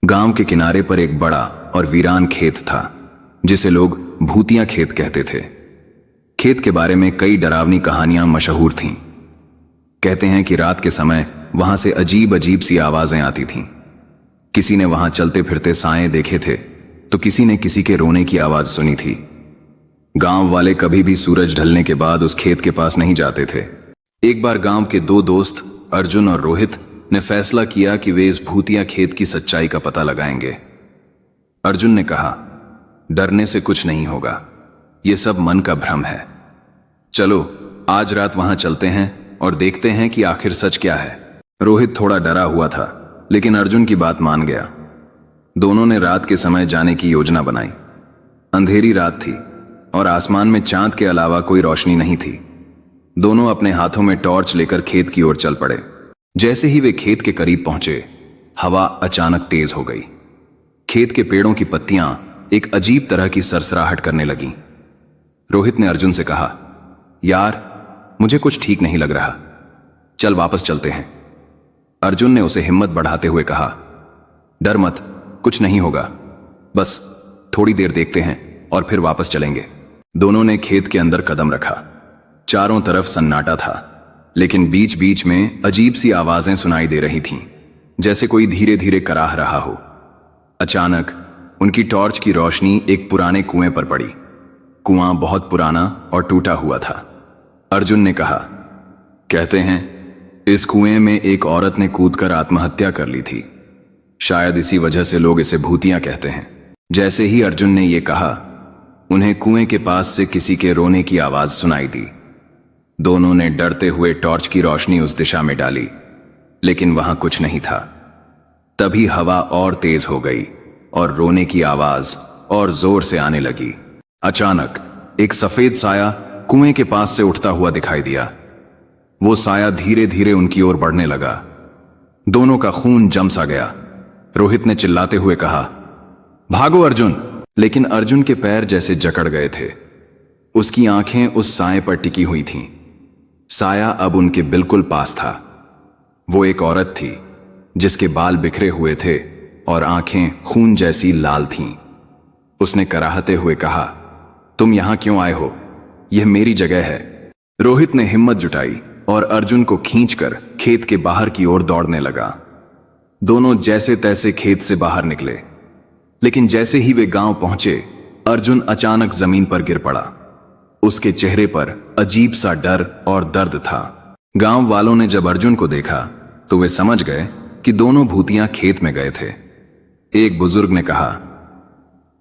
गांव के किनारे पर एक बड़ा और वीरान खेत था जिसे लोग भूतिया खेत कहते थे। खेत के बारे में कई डरावनी कहानियां मशहूर थीं। कहते हैं कि रात के समय वहां से अजीब अजीब सी आवाजें आती थीं। किसी ने वहां चलते फिरते साए देखे थे तो किसी ने किसी के रोने की आवाज सुनी थी। गांव वाले कभी भी सूरज ढलने के बाद उस खेत के पास नहीं जाते थे। एक बार गांव के दो दोस्त अर्जुन और रोहित ने फैसला किया कि वे इस भूतिया खेत की सच्चाई का पता लगाएंगे। अर्जुन ने कहा, डरने से कुछ नहीं होगा, यह सब मन का भ्रम है। चलो आज रात वहां चलते हैं और देखते हैं कि आखिर सच क्या है। रोहित थोड़ा डरा हुआ था, लेकिन अर्जुन की बात मान गया। दोनों ने रात के समय जाने की योजना बनाई। अंधेरी रात थी और आसमान में चांद के अलावा कोई रोशनी नहीं थी। दोनों अपने हाथों में टॉर्च लेकर खेत की ओर चल पड़े। जैसे ही वे खेत के करीब पहुंचे, हवा अचानक तेज हो गई। खेत के पेड़ों की पत्तियां एक अजीब तरह की सरसराहट करने लगीं। रोहित ने अर्जुन से कहा, यार मुझे कुछ ठीक नहीं लग रहा, चल वापस चलते हैं। अर्जुन ने उसे हिम्मत बढ़ाते हुए कहा, डर मत, कुछ नहीं होगा, बस थोड़ी देर देखते हैं और फिर वापस चलेंगे। दोनों ने खेत के अंदर कदम रखा। चारों तरफ सन्नाटा था, लेकिन बीच बीच में अजीब सी आवाजें सुनाई दे रही थीं, जैसे कोई धीरे धीरे कराह रहा हो। अचानक उनकी टॉर्च की रोशनी एक पुराने कुएं पर पड़ी। कुआं बहुत पुराना और टूटा हुआ था। अर्जुन ने कहा, कहते हैं इस कुएं में एक औरत ने कूदकर आत्महत्या कर ली थी। शायद इसी वजह से लोग इसे भूतिया कहते हैं। जैसे ही अर्जुन ने यह कहा, उन्हें कुएं के पास से किसी के रोने की आवाज सुनाई दी। दोनों ने डरते हुए टॉर्च की रोशनी उस दिशा में डाली, लेकिन वहां कुछ नहीं था। तभी हवा और तेज हो गई और रोने की आवाज और जोर से आने लगी। अचानक एक सफेद साया कुएं के पास से उठता हुआ दिखाई दिया। वो साया धीरे धीरे उनकी ओर बढ़ने लगा। दोनों का खून जम सा गया। रोहित ने चिल्लाते हुए कहा, भागो अर्जुन! लेकिन अर्जुन के पैर जैसे जकड़ गए थे। उसकी आंखें उस साए पर टिकी हुई थीं। साया अब उनके बिल्कुल पास था। वो एक औरत थी जिसके बाल बिखरे हुए थे और आंखें खून जैसी लाल थीं। उसने कराहते हुए कहा, तुम यहां क्यों आए हो? यह मेरी जगह है। रोहित ने हिम्मत जुटाई और अर्जुन को खींचकर खेत के बाहर की ओर दौड़ने लगा। दोनों जैसे तैसे खेत से बाहर निकले, लेकिन जैसे ही वे गांव पहुंचे, अर्जुन अचानक जमीन पर गिर पड़ा। उसके चेहरे पर अजीब सा डर और दर्द था। गांव वालों ने जब अर्जुन को देखा तो वे समझ गए कि दोनों भूतियां खेत में गए थे। एक बुजुर्ग ने कहा,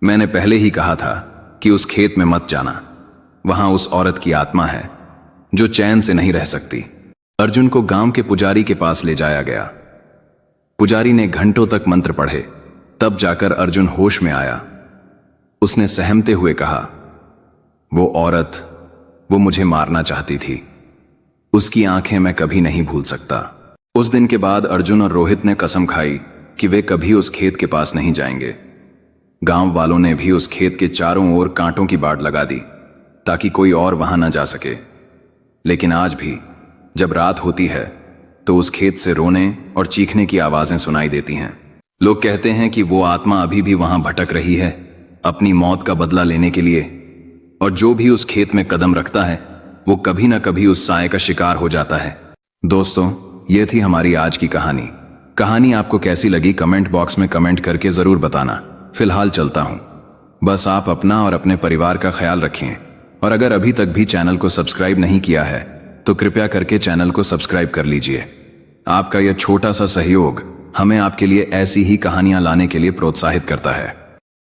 मैंने पहले ही कहा था कि उस खेत में मत जाना। वहां उस औरत की आत्मा है जो चैन से नहीं रह सकती। अर्जुन को गांव के पुजारी के पास ले जाया गया। पुजारी ने घंटों तक मंत्र पढ़े, तब जाकर अर्जुन होश में आया। उसने सहमते हुए कहा, वो औरत, वो मुझे मारना चाहती थी। उसकी आंखें मैं कभी नहीं भूल सकता। उस दिन के बाद अर्जुन और रोहित ने कसम खाई कि वे कभी उस खेत के पास नहीं जाएंगे। गांव वालों ने भी उस खेत के चारों ओर कांटों की बाड़ लगा दी ताकि कोई और वहां न जा सके। लेकिन आज भी जब रात होती है तो उस खेत से रोने और चीखने की आवाजें सुनाई देती हैं। लोग कहते हैं कि वो आत्मा अभी भी वहां भटक रही है, अपनी मौत का बदला लेने के लिए। और जो भी उस खेत में कदम रखता है वो कभी ना कभी उस साए का शिकार हो जाता है। दोस्तों, ये थी हमारी आज की कहानी। कहानी आपको कैसी लगी कमेंट बॉक्स में कमेंट करके जरूर बताना। फिलहाल चलता हूं। बस आप अपना और अपने परिवार का ख्याल रखें। और अगर अभी तक भी चैनल को सब्सक्राइब नहीं किया है तो कृपया करके चैनल को सब्सक्राइब कर लीजिए। आपका यह छोटा सा सहयोग हमें आपके लिए ऐसी ही कहानियां लाने के लिए प्रोत्साहित करता है।